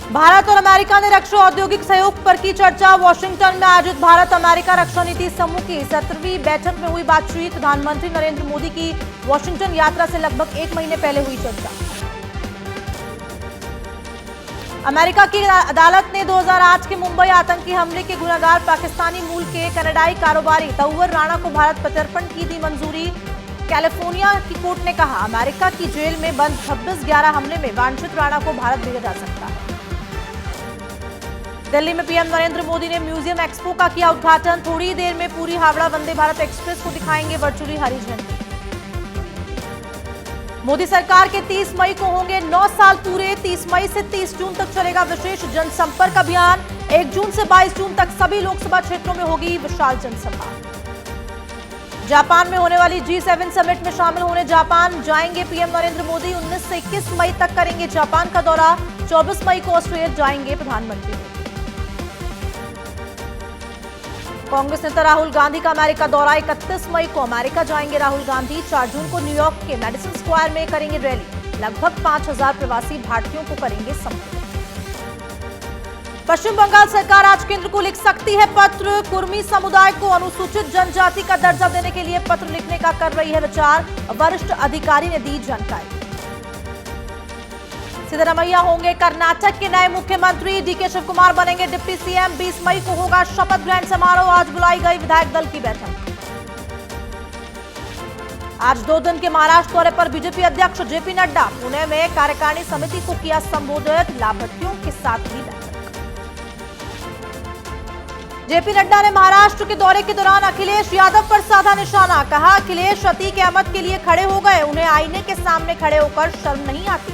भारत और अमेरिका ने रक्षा औद्योगिक सहयोग पर की चर्चा। वॉशिंगटन में आयोजित भारत अमेरिका रक्षा नीति समूह की 17वीं बैठक में हुई बातचीत। प्रधानमंत्री नरेंद्र मोदी की वॉशिंगटन यात्रा से लगभग 1 महीने पहले हुई चर्चा। अमेरिका की अदालत ने 2008 के मुंबई आतंकी हमले के गुनहगार पाकिस्तानी मूल के कनाडाई कारोबारी तौवर राणा को भारत प्रत्यर्पण की दी मंजूरी। कैलिफोर्निया की कोर्ट ने कहा, अमेरिका की जेल में बंद 26/11 हमले में वांछित राणा को भारत भेजा जा सकता है। दिल्ली में पीएम नरेंद्र मोदी ने म्यूजियम एक्सपो का किया उद्घाटन। थोड़ी देर में पूरी हावड़ा वंदे भारत एक्सप्रेस को दिखाएंगे वर्चुअली हरी झंडी। मोदी सरकार के 30 मई को होंगे 9 साल पूरे। 30 मई से 30 जून तक चलेगा विशेष जनसंपर्क अभियान। 1 जून से 22 जून तक सभी लोकसभा क्षेत्रों में होगी विशाल जनसभा। जापान में होने वाली G7 समिट में शामिल होने जापान जाएंगे पीएम नरेंद्र मोदी। 19 से 21 मई तक करेंगे जापान का दौरा। 24 मई को ऑस्ट्रेलिया जाएंगे प्रधानमंत्री। कांग्रेस नेता राहुल गांधी का अमेरिका दौरा। 31 मई को अमेरिका जाएंगे राहुल गांधी। 4 जून को न्यूयॉर्क के मेडिसन स्क्वायर में करेंगे रैली। लगभग 5000 प्रवासी भारतीयों को करेंगे संबोधित। पश्चिम बंगाल सरकार आज केंद्र को लिख सकती है पत्र। कुर्मी समुदाय को अनुसूचित जनजाति का दर्जा देने के लिए पत्र लिखने का कर रही है विचार। वरिष्ठ अधिकारी ने दी जानकारी। सिद्धरामैया होंगे कर्नाटक के नए मुख्यमंत्री। डीके शिव कुमार बनेंगे डिप्टी सीएम। 20 मई को होगा शपथ ग्रहण समारोह। आज बुलाई गई विधायक दल की बैठक। आज 2 दिन के महाराष्ट्र दौरे पर बीजेपी अध्यक्ष जेपी नड्डा। पुणे में कार्यकारिणी समिति को किया संबोधित। लाभार्थियों के साथ भी बैठक। जेपी नड्डा ने महाराष्ट्र के दौरे के दौरान अखिलेश यादव पर साधा निशाना। कहा, अखिलेश अतीक अहमद के लिए खड़े हो गए। उन्हें आईने के सामने खड़े होकर शर्म नहीं आती।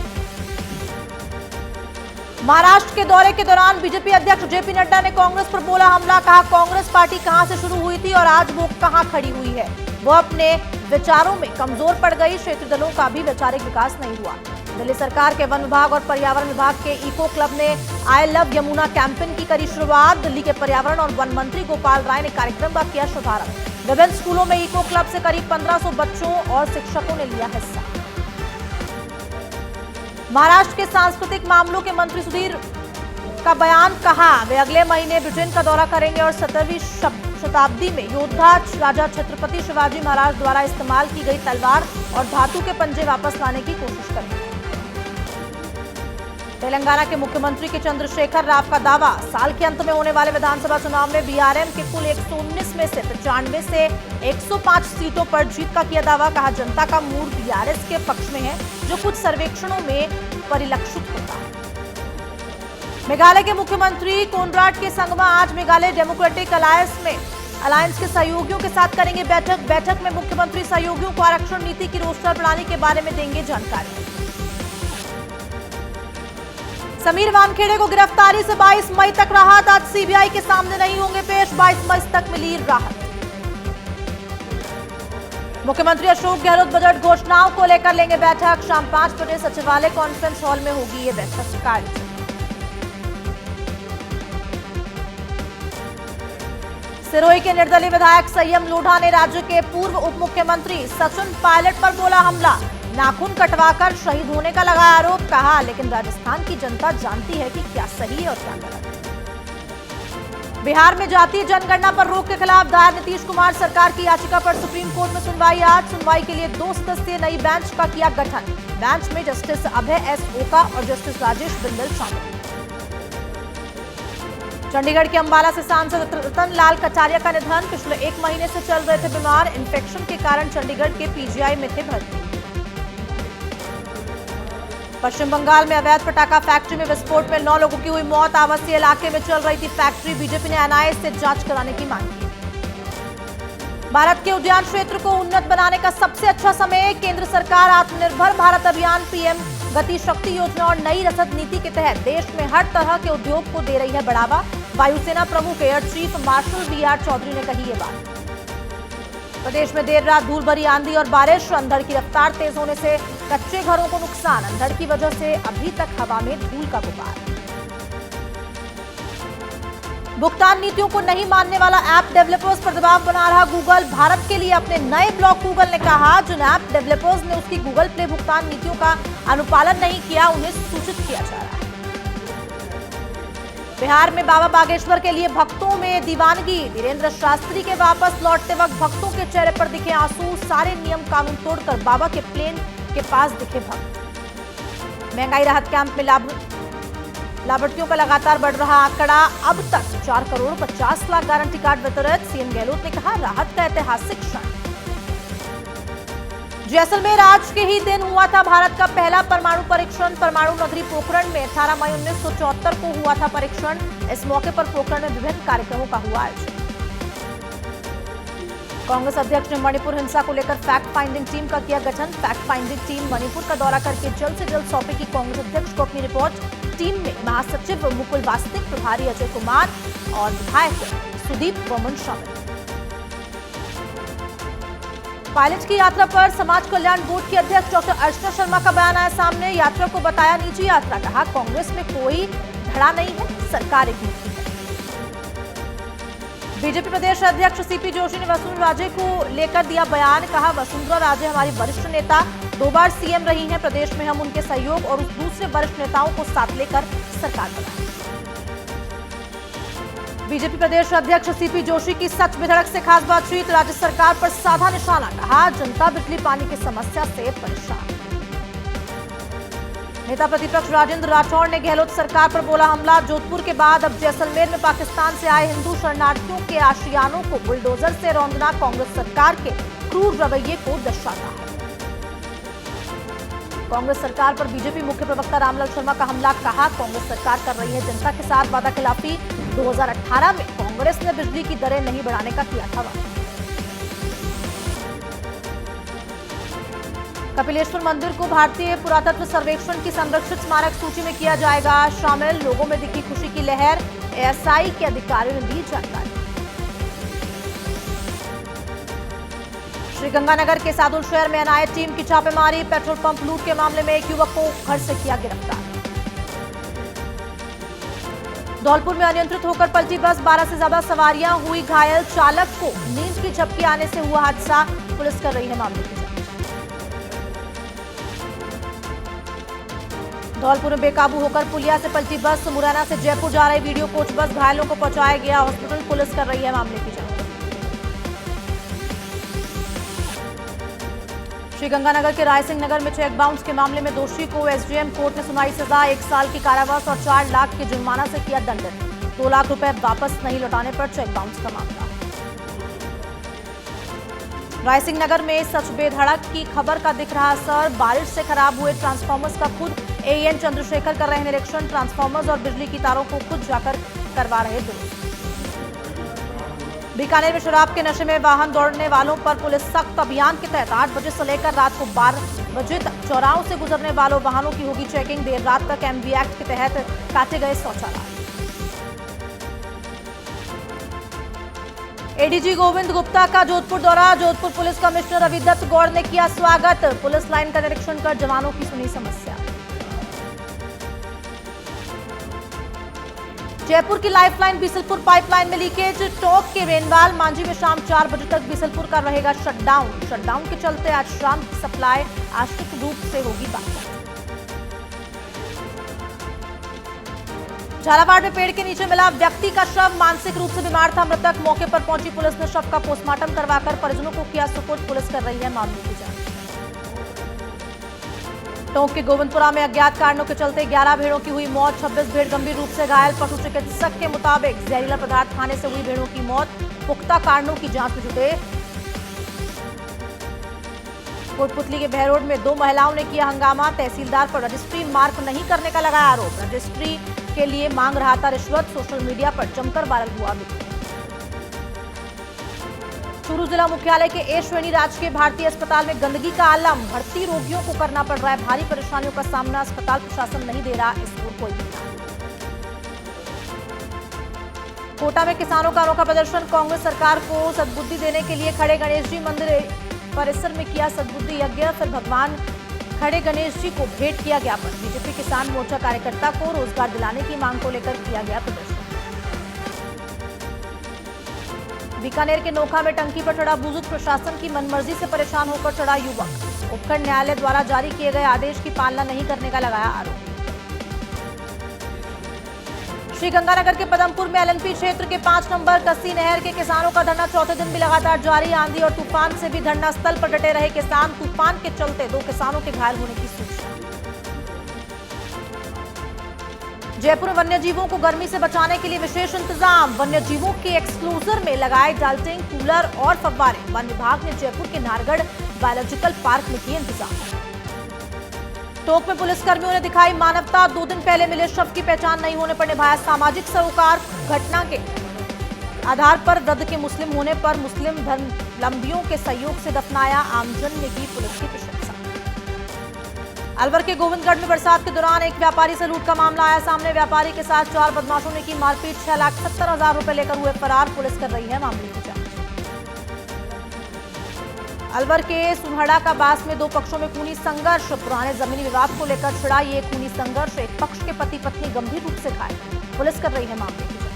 महाराष्ट्र के दौरे के दौरान बीजेपी अध्यक्ष जेपी नड्डा ने कांग्रेस पर बोला हमला। कहा, कांग्रेस पार्टी कहां से शुरू हुई थी और आज वो कहां खड़ी हुई है। वो अपने विचारों में कमजोर पड़ गई। क्षेत्रीय दलों का भी वैचारिक विकास नहीं हुआ। दिल्ली सरकार के वन विभाग और पर्यावरण विभाग के इको क्लब ने आई लव यमुना कैंपेन की करी शुरुआत। दिल्ली के पर्यावरण और वन मंत्री गोपाल राय ने कार्यक्रम का किया शुभारंभ। विभिन्न स्कूलों में इको क्लब से करीब 1500 बच्चों और शिक्षकों ने लिया हिस्सा। महाराष्ट्र के सांस्कृतिक मामलों के मंत्री सुधीर का बयान। कहा, वे अगले महीने ब्रिटेन का दौरा करेंगे और 17वीं शताब्दी में योद्धा राजा छत्रपति शिवाजी महाराज द्वारा इस्तेमाल की गई तलवार और धातु के पंजे वापस लाने की कोशिश करेंगे। तेलंगाना के मुख्यमंत्री के चंद्रशेखर राव का दावा, साल के अंत में होने वाले विधानसभा चुनाव में बीआरएम के कुल 119 में से 95 से 105 सीटों पर जीत का किया दावा। कहा, जनता का मूड बीआरएस के पक्ष में है, जो कुछ सर्वेक्षणों में परिलक्षित होता है। मेघालय के मुख्यमंत्री कोनराड के संगमा आज मेघालय डेमोक्रेटिक अलायंस के सहयोगियों के साथ करेंगे बैठक। बैठक में मुख्यमंत्री सहयोगियों को आरक्षण नीति की रोस्टर प्रणाली के बारे में देंगे जानकारी। समीर वानखेड़े को गिरफ्तारी से 22 मई तक राहत। आज सीबीआई के सामने नहीं होंगे पेश। 22 मई तक मिली राहत। मुख्यमंत्री अशोक गहलोत बजट घोषणाओं को लेकर लेंगे बैठक। शाम 5 बजे सचिवालय कॉन्फ्रेंस हॉल में होगी ये बैठक कार्य। सिरोही के निर्दलीय विधायक संयम लोढ़ा ने राज्य के पूर्व उप मुख्यमंत्री सचिन पायलट पर बोला हमला। नाखून कटवाकर शहीद होने का लगाया आरोप। कहा, लेकिन राजस्थान की जनता जानती है कि क्या सही है और क्या गलत। बिहार में जातीय जनगणना पर रोक के खिलाफ दायर नीतीश कुमार सरकार की याचिका पर सुप्रीम कोर्ट में सुनवाई। आज सुनवाई के लिए 2 सदस्यीय नई बेंच का किया गठन। बेंच में जस्टिस अभय एस ओका और जस्टिस राजेश बिंदल शामिल। चंडीगढ़ के अंबाला से सांसद रतन लाल कटारिया का निधन। पिछले 1 महीने से चल रहे थे बीमार। इन्फेक्शन के कारण चंडीगढ़ के पीजीआई में थे भर्ती। पश्चिम बंगाल में अवैध पटाखा फैक्ट्री में विस्फोट में 9 लोगों की हुई मौत। आवासीय इलाके में चल रही थी फैक्ट्री। बीजेपी ने एनआईए से जांच कराने की मांग की। भारत के उद्यान क्षेत्र को उन्नत बनाने का सबसे अच्छा समय। केंद्र सरकार आत्मनिर्भर भारत अभियान, पीएम गति शक्ति योजना और नई रसद नीति के तहत देश में हर तरह के उद्योग को दे रही है बढ़ावा। वायुसेना प्रमुख air chief marshal BR Chaudhary ने कही ये बात। प्रदेश में देर रात धूल भरी आंधी और बारिश। अंधड़ की रफ्तार तेज होने से कच्चे घरों को नुकसान। अंधड़ की वजह से अभी तक हवा में धूल का गुबार। भुगतान नीतियों को नहीं मानने वाला ऐप डेवलपर्स पर दबाव बना रहा गूगल। भारत के लिए अपने नए ब्लॉग गूगल ने कहा, जिन ऐप डेवलपर्स ने उसकी गूगल प्ले भुगतान नीतियों का अनुपालन नहीं किया, उन्हें सूचित किया जा रहा है। बिहार में बाबा बागेश्वर के लिए भक्तों में दीवानगी। वीरेंद्र शास्त्री के वापस लौटते वक्त भक्तों के चेहरे पर दिखे आंसू। सारे नियम कानून तोड़कर बाबा के प्लेन के पास दिखे भक्त। महंगाई राहत कैंप में लाभार्थियों का लगातार बढ़ रहा आंकड़ा। अब तक 4 करोड़ 50 लाख गारंटी कार्ड वितरित। सीएम गहलोत ने कहा, राहत का ऐतिहासिक क्षण। जैसलमेर आज के ही दिन हुआ था भारत का पहला परमाणु परीक्षण। परमाणु नगरी पोखरण में 18 मई 1974 को हुआ था परीक्षण। इस मौके पर पोखरण में विभिन्न कार्यक्रमों का हुआ आयोजन। कांग्रेस अध्यक्ष ने मणिपुर हिंसा को लेकर फैक्ट फाइंडिंग टीम का किया गठन। फैक्ट फाइंडिंग टीम मणिपुर का दौरा करके जल्द से जल्द सौंपेगी कांग्रेस अध्यक्ष को अपनी रिपोर्ट। टीम में महासचिव मुकुल वासनिक, प्रभारी अजय कुमार और विधायक सुदीप वमन शामिल। पायलट की यात्रा पर समाज कल्याण बोर्ड के अध्यक्ष डॉक्टर अर्चना शर्मा का बयान आया सामने। यात्रा को बताया निजी यात्रा। कहा, कांग्रेस में कोई धड़ा नहीं है, सरकार एक मुट्ठी है। बीजेपी प्रदेश अध्यक्ष सीपी जोशी ने वसुंधरा राजे को लेकर दिया बयान। कहा, वसुंधरा राजे हमारी वरिष्ठ नेता, 2 बार सीएम रही हैं। प्रदेश में हम उनके सहयोग और उस दूसरे वरिष्ठ नेताओं को साथ लेकर सरकार बनाएंगे। बीजेपी प्रदेश अध्यक्ष सीपी जोशी की सच बेधड़क से खास बातचीत। राज्य सरकार पर साधा निशाना। कहा, जनता बिजली पानी की समस्या से परेशान। नेता प्रतिपक्ष राजेंद्र राठौड़ ने गहलोत सरकार पर बोला हमला। जोधपुर के बाद अब जैसलमेर में पाकिस्तान से आए हिंदू शरणार्थियों के आशियानों को बुलडोजर से रौंदना कांग्रेस सरकार के क्रूर रवैये को दर्शाता है। कांग्रेस सरकार पर बीजेपी मुख्य प्रवक्ता रामलाल शर्मा का हमला। कहा, कांग्रेस सरकार कर रही है जनता के साथ वादाखिलाफी। 2018 में कांग्रेस ने बिजली की दरें नहीं बढ़ाने का किया था वादा। कपिलेश्वर मंदिर को भारतीय पुरातत्व सर्वेक्षण की संरक्षित स्मारक सूची में किया जाएगा शामिल। लोगों में दिखी खुशी की लहर। एएसआई के अधिकारियों ने दी जानकारी। श्रीगंगानगर के सादुल शहर में एनआईए टीम की छापेमारी। पेट्रोल पंप लूट के मामले में एक युवक को घर से किया गिरफ्तार। धौलपुर में अनियंत्रित होकर पलटी बस, 12 से ज्यादा सवारियां हुई घायल। चालक को नींद की झपकी आने से हुआ हादसा। पुलिस कर रही है मामले की जांच। धौलपुर में बेकाबू होकर पुलिया से पलटी बस, मुरैना से जयपुर जा रही वीडियो कोच बस, घायलों को पहुंचाया गया हॉस्पिटल। पुलिस कर रही है मामले की जांच। श्रीगंगानगर के रायसिंह नगर में चेक बाउंस के मामले में दोषी को एसडीएम कोर्ट ने सुनाई सजा। 1 साल की कारावास और 4 लाख के जुर्माना से किया दंडित। 2 लाख रुपए वापस नहीं लौटाने पर चेक बाउंस का मामला। रायसिंह नगर में सच बेधड़क की खबर का दिख रहा असर। बारिश से खराब हुए ट्रांसफार्मर्स का खुद एएन चंद्रशेखर कर रहे निरीक्षण। ट्रांसफार्मर्स और बिजली की तारों को खुद जाकर करवा रहे दुरुस्त। बीकानेर में शराब के नशे में वाहन दौड़ने वालों पर पुलिस सख्त अभियान के तहत 8 बजे से लेकर रात को 12 बजे तक चौराहों से गुजरने वालों वाहनों की होगी चेकिंग। देर रात तक एमवी एक्ट के तहत काटे गए शौचालय। एडीजी गोविंद गुप्ता का जोधपुर दौरा। जोधपुर पुलिस कमिश्नर रविदत्त गौड़ ने किया स्वागत। पुलिस लाइन का निरीक्षण कर जवानों की सुनी समस्या। जयपुर की लाइफलाइन बीसलपुर पाइपलाइन में लीकेज। टोंक के रेनवाल मांझी में शाम 4 बजे तक बीसलपुर का रहेगा शटडाउन। शटडाउन के चलते आज शाम की सप्लाई आंशिक रूप से होगी बंद। झालावाड़ में पेड़ के नीचे मिला व्यक्ति का शव। मानसिक रूप से बीमार था मृतक। मौके पर पहुंची पुलिस ने शव का पोस्टमार्टम करवाकर परिजनों को किया सुपुर्द। पुलिस कर रही है मामले की जांच। टोंक के गोविंदपुरा में अज्ञात कारणों के चलते 11 भेड़ों की हुई मौत। 26 भेड़ गंभीर रूप से घायल। पशु चिकित्सक के मुताबिक जहरीला पदार्थ खाने से हुई भेड़ों की मौत। पुख्ता कारणों की जांच में जुटे। कोटपुतली के बहरोड में 2 महिलाओं ने किया हंगामा। तहसीलदार पर रजिस्ट्री मार्क नहीं करने का लगाया आरोप। रजिस्ट्री के लिए मांग रहा था रिश्वत। सोशल मीडिया पर जमकर वायरल हुआ वीडियो। चूरू जिला मुख्यालय के ए श्रेणी राजकीय भारतीय अस्पताल में गंदगी का आलम। भर्ती रोगियों को करना पड़ रहा है भारी परेशानियों का सामना। अस्पताल प्रशासन नहीं दे रहा इस ओर कोई ध्यान। कोटा में किसानों का अनोखा प्रदर्शन। कांग्रेस सरकार को सद्बुद्धि देने के लिए खड़े गणेश जी मंदिर परिसर में किया सद्बुद्धि यज्ञ। फिर भगवान खड़े गणेश जी को भेंट किया ज्ञापन। बीजेपी किसान मोर्चा कार्यकर्ता को रोजगार दिलाने की मांग को लेकर किया गया प्रदर्शन। बीकानेर के नोखा में टंकी पर चढ़ा बुजुर्ग। प्रशासन की मनमर्जी से परेशान होकर चढ़ा युवक। उपखंड न्यायालय द्वारा जारी किए गए आदेश की पालना नहीं करने का लगाया आरोप। श्रीगंगानगर के पदमपुर में एलएनपी क्षेत्र के 5 नंबर कस्सी नहर के किसानों का धरना चौथे दिन भी लगातार जारी। आंधी और तूफान से भी धरना स्थल पर डटे रहे किसान। तूफान के चलते 2 किसानों के घायल होने की सूचना। जयपुर में वन्यजीवों को गर्मी से बचाने के लिए विशेष इंतजाम। वन्यजीवों के एक्सक्लूजर में लगाए डाल्टिंग, कूलर और फव्वारे। वन विभाग ने जयपुर के नाहरगढ़ बायोलॉजिकल पार्क में किए इंतजाम। टोंक में पुलिसकर्मियों ने दिखाई मानवता। 2 दिन पहले मिले शव की पहचान नहीं होने पर निभाया सामाजिक सरोकार। घटना के आधार पर रद्द के मुस्लिम होने पर मुस्लिम धर्मावलंबियों के सहयोग से दफनाया। आमजन ने की पुलिस की प्रशंसा। अलवर के गोविंदगढ़ में बरसात के दौरान एक व्यापारी से लूट का मामला आया सामने। व्यापारी के साथ 4 बदमाशों ने की मारपीट। 6,70,000 रुपए लेकर हुए फरार। पुलिस कर रही है मामले की जांच। अलवर के सुनहड़ा का बास में 2 पक्षों में खूनी संघर्ष। पुराने जमीनी विवाद को लेकर छिड़ा ये खूनी संघर्ष। एक पक्ष के पति पत्नी गंभीर रूप से घायल। पुलिस कर रही है मामले की जांच।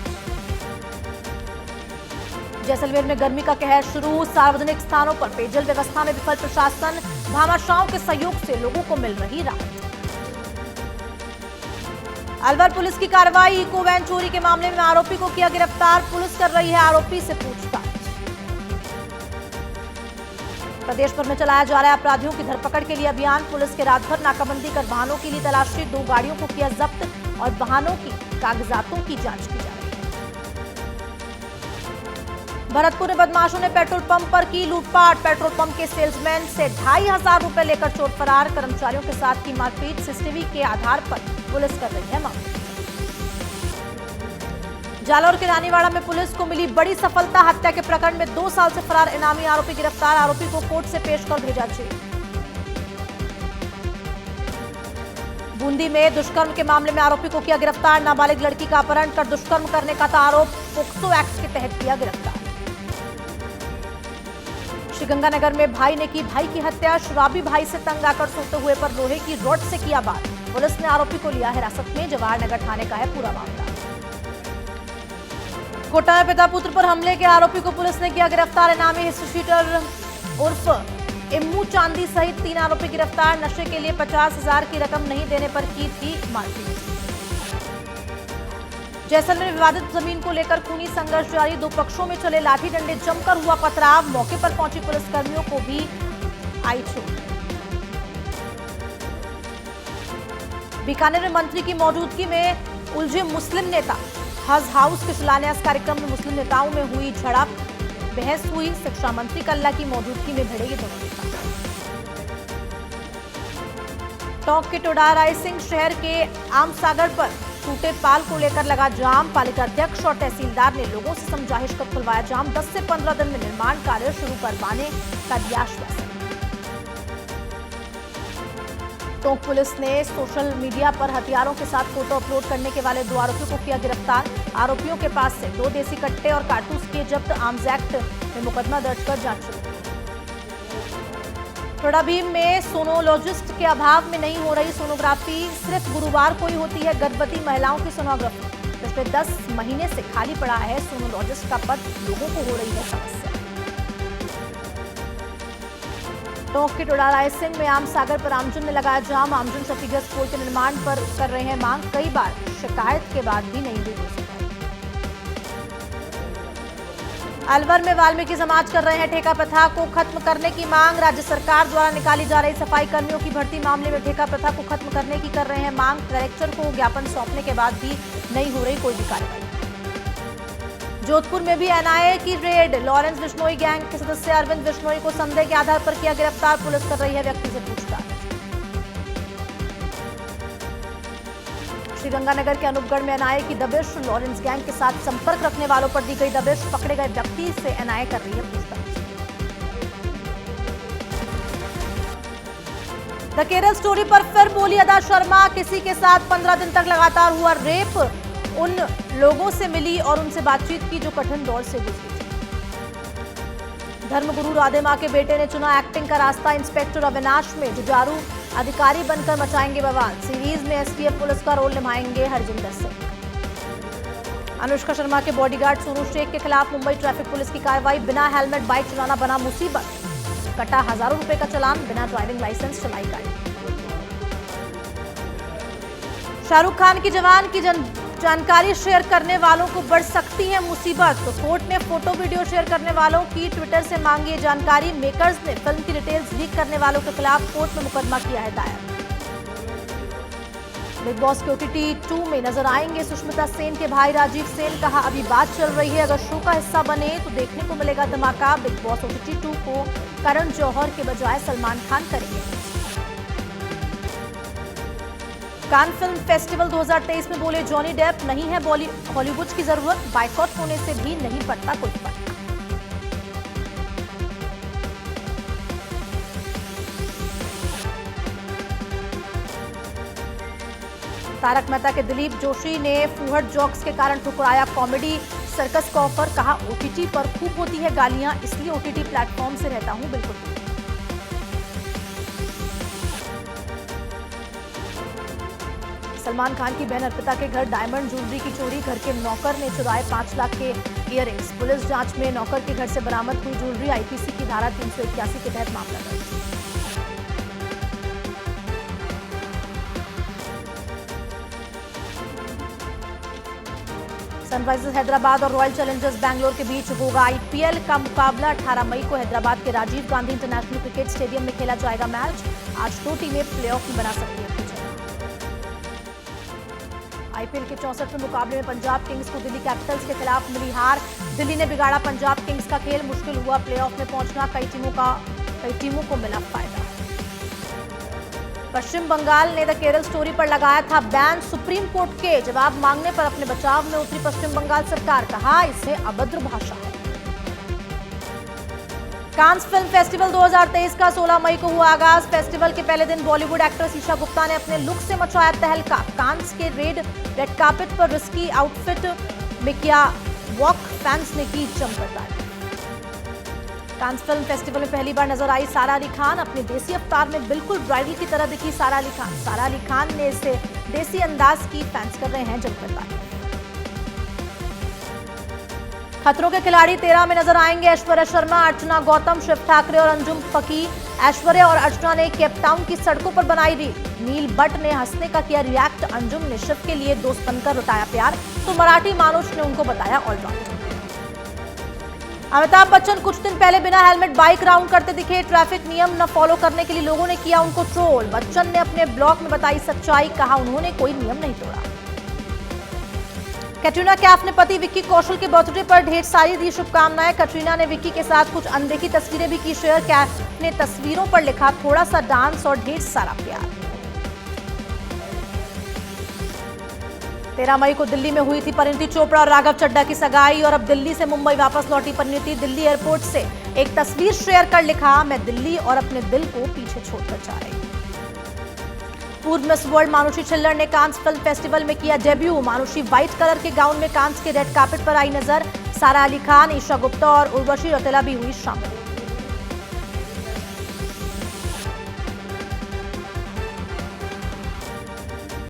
जैसलमेर में गर्मी का कहर शुरू। सार्वजनिक स्थानों पर पेयजल व्यवस्था में विफल प्रशासन। भामाशाहों के सहयोग से लोगों को मिल रही राहत। अलवर पुलिस की कार्रवाई। इको वैन चोरी के मामले में आरोपी को किया गिरफ्तार। पुलिस कर रही है आरोपी से पूछताछ। प्रदेश भर में चलाया जा रहा है अपराधियों की धरपकड़ के लिए अभियान। पुलिस के रात भर नाकाबंदी कर वाहनों के लिए तलाशी। 2 गाड़ियों को किया जब्त और वाहनों की कागजातों की जांच की जा रही है। भरतपुर में बदमाशों ने पेट्रोल पंप पर की लूटपाट। पेट्रोल पंप के सेल्समैन से 2,500 रुपए लेकर चोर फरार। कर्मचारियों के साथ की मारपीट। सीसीटीवी के आधार पर पुलिस कर रही है मामला। जालौर के रानीवाड़ा में पुलिस को मिली बड़ी सफलता। हत्या के प्रकरण में 2 साल से फरार इनामी आरोपी गिरफ्तार। आरोपी को कोर्ट से पेश कर भेजा जेल। बूंदी में दुष्कर्म के मामले में आरोपी को किया गिरफ्तार। नाबालिग लड़की का अपहरण कर दुष्कर्म करने का था आरोप। पोक्सो एक्ट के तहत किया गिरफ्तार। श्रीगंगानगर में भाई ने की भाई की हत्या। शराबी भाई से तंग आकर सोते हुए पर लोहे की रॉड से किया वार। पुलिस ने आरोपी को लिया हिरासत में। जवाहर नगर थाने का है पूरा मामला। कोटा में पिता पुत्र पर हमले के आरोपी को पुलिस ने किया गिरफ्तार। इनामी हिस्ट्री शीटर उर्फ इम्मू चांदी सहित 3 आरोपी गिरफ्तार। नशे के लिए 50,000 की रकम नहीं देने पर की थी मारपीट। जैसलमेर में विवादित जमीन को लेकर खूनी संघर्ष जारी। 2 पक्षों में चले लाठी डंडे। जमकर हुआ पथराव। मौके पर पहुंची पुलिसकर्मियों को भी आई चोट। बीकानेर में मंत्री की मौजूदगी में उलझे मुस्लिम नेता। हज हाउस के शिलान्यास कार्यक्रम में मुस्लिम नेताओं में हुई झड़प। बहस हुई। शिक्षा मंत्री कल्ला की मौजूदगी में भिड़े ये दोनों नेता। टोंक के टोडा रायसिंह शहर के आमसागर पर टूटे पाल को लेकर लगा जाम। पालिका अध्यक्ष और तहसीलदार ने लोगों से समझाइश कर खुलवाया जाम। 10 से 15 दिन में निर्माण कार्य शुरू करवाने का दिया आश्वासन। टोंक पुलिस ने सोशल मीडिया पर हथियारों के साथ फोटो अपलोड करने के वाले 2 आरोपियों को किया गिरफ्तार। आरोपियों के पास से 2 देसी कट्टे और कारतूस किए जब्त। आर्म्स एक्ट में मुकदमा दर्ज कर जांच शुरू। टोडा भीम में सोनोलॉजिस्ट के अभाव में नहीं हो रही सोनोग्राफी। सिर्फ गुरुवार को ही होती है गर्भवती महिलाओं की सोनोग्राफी। पिछले 10 महीने से खाली पड़ा है सोनोलॉजिस्ट का पद। लोगों को हो रही है समस्या। टोंक के टोडा रायसिंह में आमसागर पर आमजन ने लगाया जाम। आमजन क्षतिग्रस्त पुल के निर्माण पर कर रहे हैं मांग। कई बार शिकायत के बाद भी नहीं हुई। अलवर में वाल्मीकि समाज कर रहे हैं ठेका प्रथा को खत्म करने की मांग। राज्य सरकार द्वारा निकाली जा रही सफाई कर्मियों की भर्ती मामले में ठेका प्रथा को खत्म करने की कर रहे हैं मांग। कलेक्टर को ज्ञापन सौंपने के बाद भी नहीं हो रही कोई भी कार्रवाई। जोधपुर में भी एनआईए की रेड। लॉरेंस बिश्नोई गैंग के सदस्य अरविंद बिश्नोई को संदेह के आधार पर किया गिरफ्तार। पुलिस कर रही है व्यक्ति से पूछताछ। श्रीगंगानगर के अनूपगढ़ में एनआईए की दबिश। लॉरेंस गैंग के साथ संपर्क रखने वालों पर दी गई दबिश। पकड़े गए व्यक्ति से एनआईए कर रही है पूछताछ। द केरल स्टोरी पर फिर बोली अदा शर्मा। किसी के साथ 15 दिन तक लगातार हुआ रेप। उन लोगों से मिली और उनसे बातचीत की जो कठिन दौर से गुजरी थी। धर्मगुरु राधे मां के बेटे ने चुना एक्टिंग का रास्ता। इंस्पेक्टर अविनाश में जुझारू अधिकारी बनकर मचाएंगे बवाल। सीरीज में एसटीएफ पुलिस का रोल निभाएंगे हरजिंदर सिंह। अनुष्का शर्मा के बॉडीगार्ड सोनू शेख के खिलाफ मुंबई ट्रैफिक पुलिस की कार्रवाई। बिना हेलमेट बाइक चलाना बना मुसीबत। कटा हजारों रुपए का चालान। बिना ड्राइविंग लाइसेंस चलाई गाड़ी। शाहरुख खान की जवान की जानकारी शेयर करने वालों को बढ़ सकती है मुसीबत, तो कोर्ट ने फोटो वीडियो शेयर करने वालों की ट्विटर से मांगी है जानकारी। मेकर्स ने फिल्म की डिटेल्स लीक करने वालों के खिलाफ कोर्ट में मुकदमा किया है दायर। बिग बॉस के OTT 2 में नजर आएंगे सुष्मिता सेन के भाई राजीव सेन। कहा अभी बात चल रही है, अगर शो का हिस्सा बने तो देखने को मिलेगा धमाका। बिग बॉस OTT 2 को करण जौहर के बजाय सलमान खान करेंगे। कान फिल्म फेस्टिवल 2023 में बोले जॉनी डेप, नहीं है हॉलीवुड की जरूरत, बाइकॉट होने से भी नहीं पड़ता कोई फर्क। तारक मेहता के दिलीप जोशी ने फूहड़ जोक्स के कारण ठुकराया कॉमेडी सर्कस का ऑफर। कहा OTT पर खूब होती है गालियां, इसलिए OTT प्लेटफॉर्म से रहता हूं बिल्कुल। सलमान खान की बहन अर्पिता के घर डायमंड ज्वेलरी की चोरी, घर के नौकर ने चुराए 5 लाख के इयररिंग्स। पुलिस जांच में नौकर के घर से बरामद हुई ज्वेलरी। IPC की धारा 381 के तहत मामला दर्ज। सनराइजर्स हैदराबाद और रॉयल चैलेंजर्स बैंगलोर के बीच होगा IPL का मुकाबला। 18 मई को हैदराबाद के Rajiv Gandhi international cricket stadium में खेला जाएगा मैच। आज 2 टीमें प्लेऑफ में बना सकती हैं। IPL के 64वें मुकाबले में पंजाब किंग्स को दिल्ली कैपिटल्स के खिलाफ मिली हार। दिल्ली ने बिगाड़ा पंजाब किंग्स का खेल, मुश्किल हुआ प्लेऑफ में पहुंचना। कई टीमों को मिला फायदा। पश्चिम बंगाल ने द केरल स्टोरी पर लगाया था बैन। सुप्रीम कोर्ट के जवाब मांगने पर अपने बचाव में उतरी पश्चिम बंगाल सरकार। कहा इसे अभद्र भाषा है। कांस फिल्म फेस्टिवल 2023 का 16 मई को हुआ आगाज। फेस्टिवल के पहले दिन बॉलीवुड एक्ट्रेस ईशा गुप्ता ने अपने लुक से मचाया तहलका। कांस के रेड कार्पेट पर रिस्की आउटफिट में किया वॉक, फैंस ने की जमकर तारीफ। कांस फिल्म फेस्टिवल में पहली बार नजर आई सारा अली खान। अपने देसी अवतार में बिल्कुल ब्राइडल की तरह दिखी सारा अली खान। सारा अली खान ने इसे देसी अंदाज की, फैंस कर रहे हैं जमकर तारीफ। खतरों के खिलाड़ी 13 में नजर आएंगे ऐश्वर्या शर्मा, अर्चना गौतम, शिव ठाकरे और अंजुम फकीर। ऐश्वर्या और अर्चना ने केपटाउन की सड़कों पर बनाई रील। नील बट ने हंसने का किया रिएक्ट। अंजुम ने शिव के लिए दोस्त बनकर लुटाया प्यार, तो मराठी मानुष ने उनको बताया ऑलराउंडर। अमिताभ बच्चन कुछ दिन पहले बिना हेलमेट बाइक राउंड करते दिखे। ट्रैफिक नियम न फॉलो करने के लिए लोगों ने किया उनको ट्रोल। बच्चन ने अपने ब्लॉग में बताई सच्चाई, कहा उन्होंने कोई नियम नहीं तोड़ा। कैटरीना कैफ ने पति विक्की कौशल के बर्थडे पर ढेर सारी दी शुभकामनाएं। कैटरीना ने विक्की के साथ कुछ अनदेखी तस्वीरें भी की शेयर। कैफ ने तस्वीरों पर लिखा थोड़ा सा डांस और ढेर सारा प्यार। 13 मई को दिल्ली में हुई थी परिणीति चोपड़ा और राघव चड्ढा की सगाई, और अब दिल्ली से मुंबई वापस लौटी परिणीति। दिल्ली एयरपोर्ट से एक तस्वीर शेयर कर लिखा, मैं दिल्ली और अपने दिल को पीछे छोड़कर जा रही हूं। पूर्व मिस वर्ल्ड मानुषी छिल्लर ने कांस फिल्म फेस्टिवल में किया डेब्यू। मानुषी व्हाइट कलर के गाउन में कांस के रेड कार्पेट पर आई नजर। सारा अली खान, ईशा गुप्ता और उर्वशी रौतेला भी हुई शामिल।